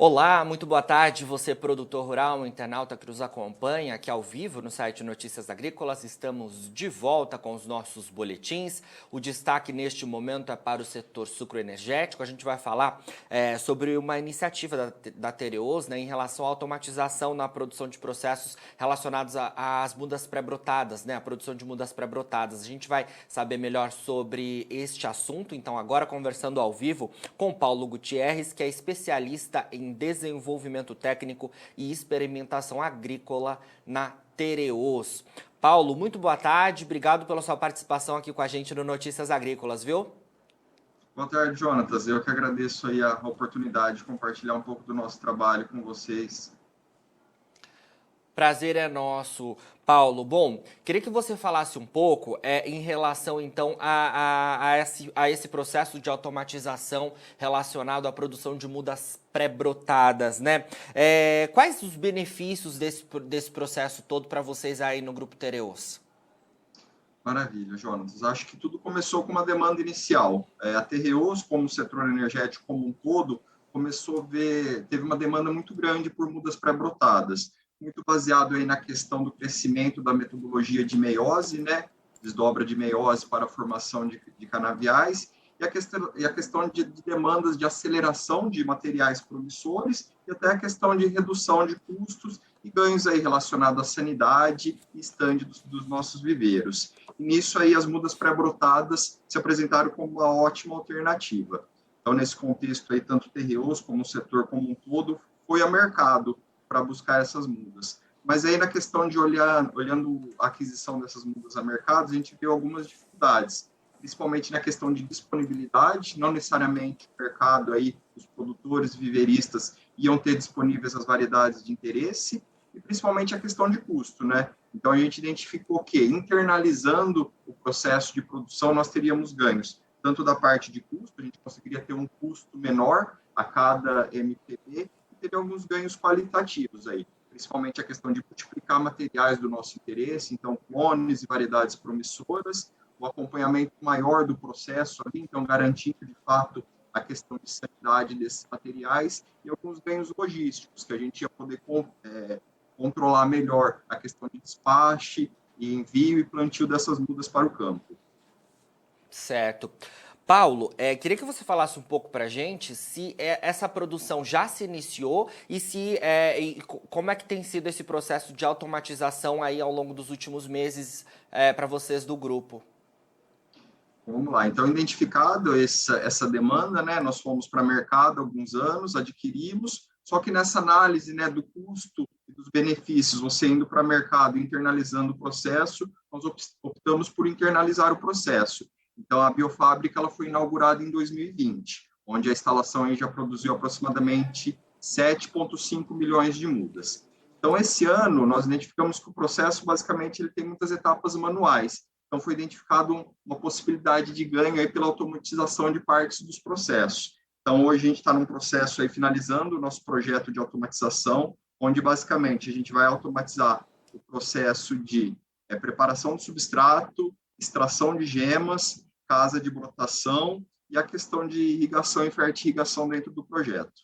Olá, muito boa tarde, você produtor rural, internauta que nos acompanha aqui ao vivo no site Notícias Agrícolas. Estamos de volta com os nossos boletins. O destaque neste momento é para o setor sucroenergético. A gente vai falar sobre uma iniciativa da Tereos, em relação à automatização na produção de processos relacionados às mudas pré-brotadas, a produção de mudas pré-brotadas. A gente vai saber melhor sobre este assunto, então agora conversando ao vivo com Paulo Gutierrez, que é especialista em desenvolvimento técnico e experimentação agrícola na Tereos. Paulo, muito boa tarde, obrigado pela sua participação aqui com a gente no Notícias Agrícolas, viu? Boa tarde, Jonatas. Eu que agradeço aí a oportunidade de compartilhar um pouco do nosso trabalho com vocês. Prazer é nosso, Paulo. Bom, queria que você falasse um pouco em relação, então, a esse processo de automatização relacionado à produção de mudas pré-brotadas, quais os benefícios desse processo todo para vocês aí no Grupo Tereos? Maravilha, Jonatas. Acho que tudo começou com uma demanda inicial. A Tereos, como setor energético como um todo, teve uma demanda muito grande por mudas pré-brotadas, muito baseado aí na questão do crescimento da metodologia de meiose, desdobra de meiose para a formação de canaviais, e a questão de demandas de aceleração de materiais promissores e até a questão de redução de custos e ganhos aí relacionados à sanidade e estande dos nossos viveiros. E nisso aí as mudas pré-brotadas se apresentaram como uma ótima alternativa. Então, nesse contexto aí, tanto o Tereos como o setor como um todo foi a mercado para buscar essas mudas. Mas aí na questão de olhando a aquisição dessas mudas a mercado, a gente viu algumas dificuldades, principalmente na questão de disponibilidade. Não necessariamente o mercado aí, os produtores viveiristas iam ter disponíveis as variedades de interesse, e principalmente a questão de custo, Então a gente identificou que internalizando o processo de produção nós teríamos ganhos, tanto da parte de custo, a gente conseguiria ter um custo menor a cada MPB, teve alguns ganhos qualitativos aí, principalmente a questão de multiplicar materiais do nosso interesse, então clones e variedades promissoras, o acompanhamento maior do processo ali, então garantindo de fato a questão de sanidade desses materiais e alguns ganhos logísticos, que a gente ia poder controlar melhor a questão de despache e envio e plantio dessas mudas para o campo. Certo. Paulo, queria que você falasse um pouco para a gente se essa produção já se iniciou e como é que tem sido esse processo de automatização aí ao longo dos últimos meses para vocês do grupo. Vamos lá, então identificado essa demanda, nós fomos para o mercado há alguns anos, adquirimos, só que nessa análise do custo e dos benefícios, você indo para o mercado, internalizando o processo, nós optamos por internalizar o processo. Então, a biofábrica ela foi inaugurada em 2020, onde a instalação aí já produziu aproximadamente 7,5 milhões de mudas. Então, esse ano, nós identificamos que o processo, basicamente, ele tem muitas etapas manuais. Então, foi identificado uma possibilidade de ganho aí pela automatização de partes dos processos. Então, hoje a gente está num processo aí finalizando o nosso projeto de automatização, onde, basicamente, a gente vai automatizar o processo de preparação do substrato, extração de gemas, casa de brotação e a questão de irrigação e fertirrigação dentro do projeto.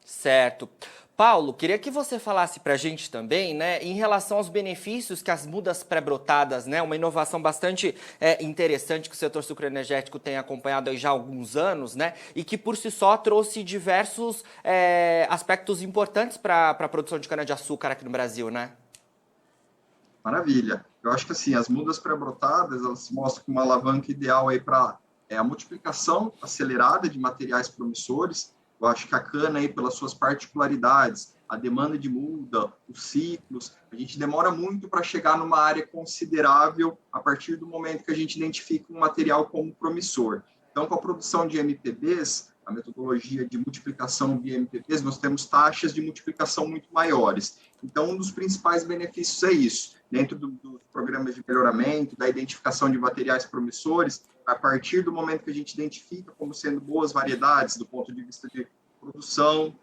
Certo. Paulo, queria que você falasse para a gente também, em relação aos benefícios que as mudas pré-brotadas, uma inovação bastante interessante que o setor sucroenergético tem acompanhado aí já há alguns anos, e que por si só trouxe diversos aspectos importantes para a produção de cana-de-açúcar aqui no Brasil, Maravilha. Eu acho que assim, as mudas pré-brotadas, elas se mostram como uma alavanca ideal aí para a multiplicação acelerada de materiais promissores. Eu acho que a cana aí, pelas suas particularidades, a demanda de muda, os ciclos, a gente demora muito para chegar numa área considerável a partir do momento que a gente identifica um material como promissor. Então, com a produção de MPBs, a metodologia de multiplicação via MPBs, nós temos taxas de multiplicação muito maiores. Então, um dos principais benefícios é isso. Dentro dos programas de melhoramento, da identificação de materiais promissores, a partir do momento que a gente identifica como sendo boas variedades do ponto de vista de produção,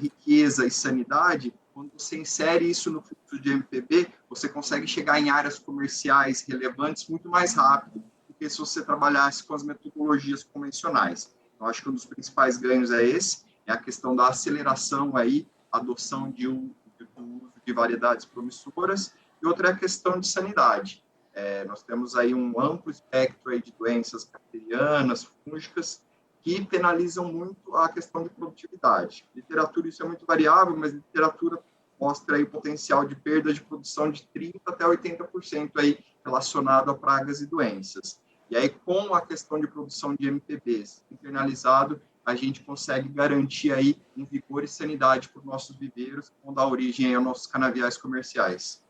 riqueza e sanidade, quando você insere isso no fluxo de MPB, você consegue chegar em áreas comerciais relevantes muito mais rápido do que se você trabalhasse com as metodologias convencionais. Eu acho que um dos principais ganhos é esse. é a questão da aceleração aí, adoção do uso de variedades promissoras, e outra é a questão de sanidade. Nós temos aí um amplo espectro aí de doenças bacterianas, fúngicas, que penalizam muito a questão de produtividade. Literatura, isso é muito variável, mas literatura mostra aí o potencial de perda de produção de 30% até 80% aí relacionado a pragas e doenças. E aí, com a questão de produção de MPBs internalizado, a gente consegue garantir aí um vigor e sanidade para os nossos viveiros, que vão dar origem aí aos nossos canaviais comerciais.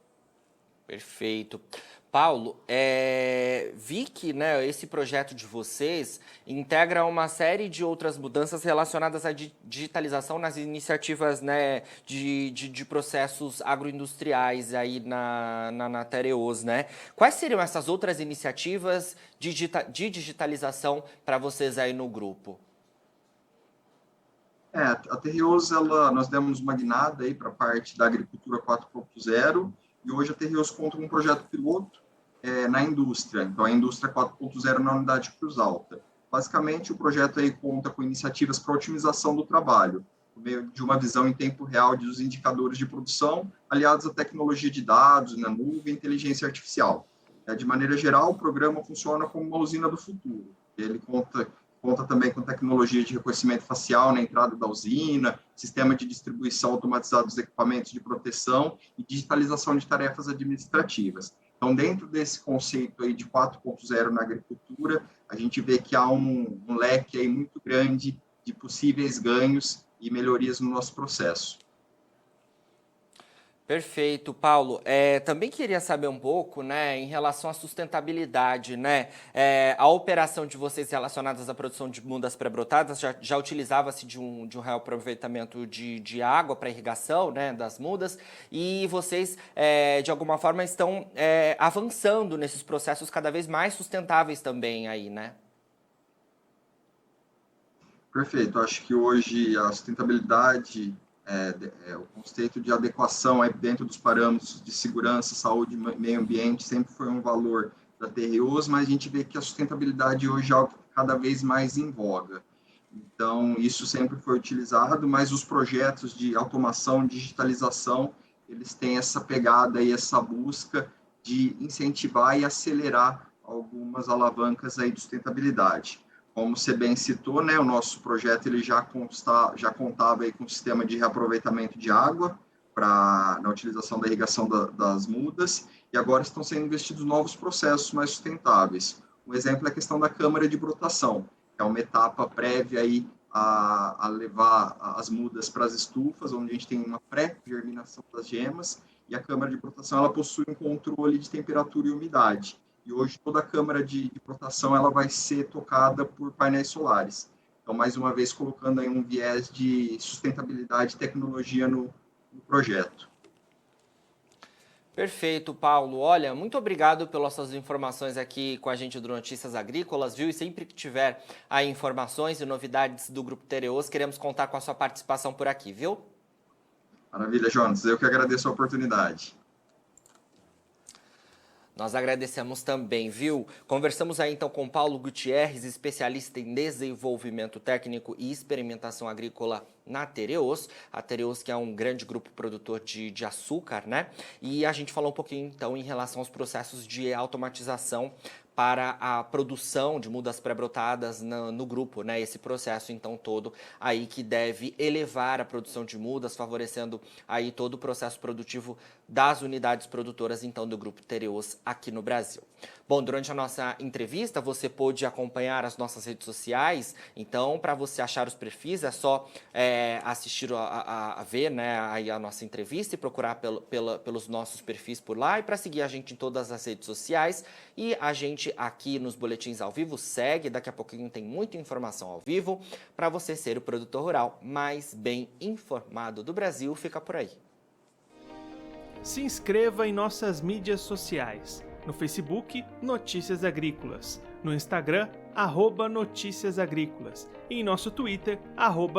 Perfeito. Paulo, vi que, né, esse projeto de vocês integra uma série de outras mudanças relacionadas à digitalização nas iniciativas, né, de processos agroindustriais aí na Tereos, né? Quais seriam essas outras iniciativas de digitalização para vocês aí no grupo? A Terreos, nós demos uma guinada aí para a parte da agricultura 4.0, e hoje a Terreos conta com um projeto piloto na indústria, então a indústria 4.0 na unidade Cruz Alta. Basicamente, o projeto aí conta com iniciativas para otimização do trabalho, por meio de uma visão em tempo real dos indicadores de produção, aliados à tecnologia de dados, na nuvem e inteligência artificial. De maneira geral, o programa funciona como uma usina do futuro. Ele conta também com tecnologia de reconhecimento facial na entrada da usina, sistema de distribuição automatizado dos equipamentos de proteção e digitalização de tarefas administrativas. Então, dentro desse conceito aí de 4.0 na agricultura, a gente vê que há um leque aí muito grande de possíveis ganhos e melhorias no nosso processo. Perfeito, Paulo. Também queria saber um pouco, né, em relação à sustentabilidade, né? A operação de vocês relacionadas à produção de mudas pré-brotadas já utilizava-se de um reaproveitamento de água para irrigação, né, das mudas, e vocês, de alguma forma, estão avançando nesses processos cada vez mais sustentáveis também aí, né? Perfeito. Acho que hoje a sustentabilidade o conceito de adequação aí dentro dos parâmetros de segurança, saúde e meio ambiente sempre foi um valor da Terreos, mas a gente vê que a sustentabilidade hoje é algo cada vez mais em voga. Então, isso sempre foi utilizado, mas os projetos de automação, digitalização, eles têm essa pegada e essa busca de incentivar e acelerar algumas alavancas aí de sustentabilidade. Como você bem citou, né, o nosso projeto ele já contava aí com um sistema de reaproveitamento de água na utilização da irrigação das mudas, e agora estão sendo investidos novos processos mais sustentáveis. Um exemplo é a questão da câmara de brotação, que é uma etapa prévia aí a levar as mudas para as estufas, onde a gente tem uma pré-germinação das gemas, e a câmara de brotação ela possui um controle de temperatura e umidade. E hoje toda a câmara de brotação ela vai ser tocada por painéis solares. Então, mais uma vez, colocando aí um viés de sustentabilidade e tecnologia no projeto. Perfeito, Paulo. Olha, muito obrigado pelas suas informações aqui com a gente do Notícias Agrícolas, viu? E sempre que tiver aí informações e novidades do Grupo Tereos, queremos contar com a sua participação por aqui, viu? Maravilha, Jonas. Eu que agradeço a oportunidade. Nós agradecemos também, viu? Conversamos aí então com Paulo Gutierrez, especialista em desenvolvimento técnico e experimentação agrícola na Tereos. A Tereos que é um grande grupo produtor de açúcar, né? E a gente falou um pouquinho então em relação aos processos de automatização para a produção de mudas pré-brotadas no grupo, né? Esse processo, então, todo aí que deve elevar a produção de mudas, favorecendo aí todo o processo produtivo das unidades produtoras, então, do Grupo Tereos aqui no Brasil. Bom, durante a nossa entrevista, você pôde acompanhar as nossas redes sociais, então, para você achar os perfis, é só assistir a ver, né, aí a nossa entrevista e procurar pelos nossos perfis por lá, e para seguir a gente em todas as redes sociais. E a gente aqui nos Boletins ao Vivo segue, daqui a pouquinho tem muita informação ao vivo para você ser o produtor rural mais bem informado do Brasil. Fica por aí. Se inscreva em nossas mídias sociais. No Facebook, Notícias Agrícolas. No Instagram, @Notícias Agrícolas. E em nosso Twitter,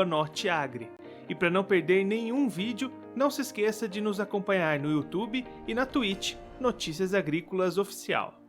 @Norteagri. E para não perder nenhum vídeo, não se esqueça de nos acompanhar no YouTube e na Twitch, Notícias Agrícolas Oficial.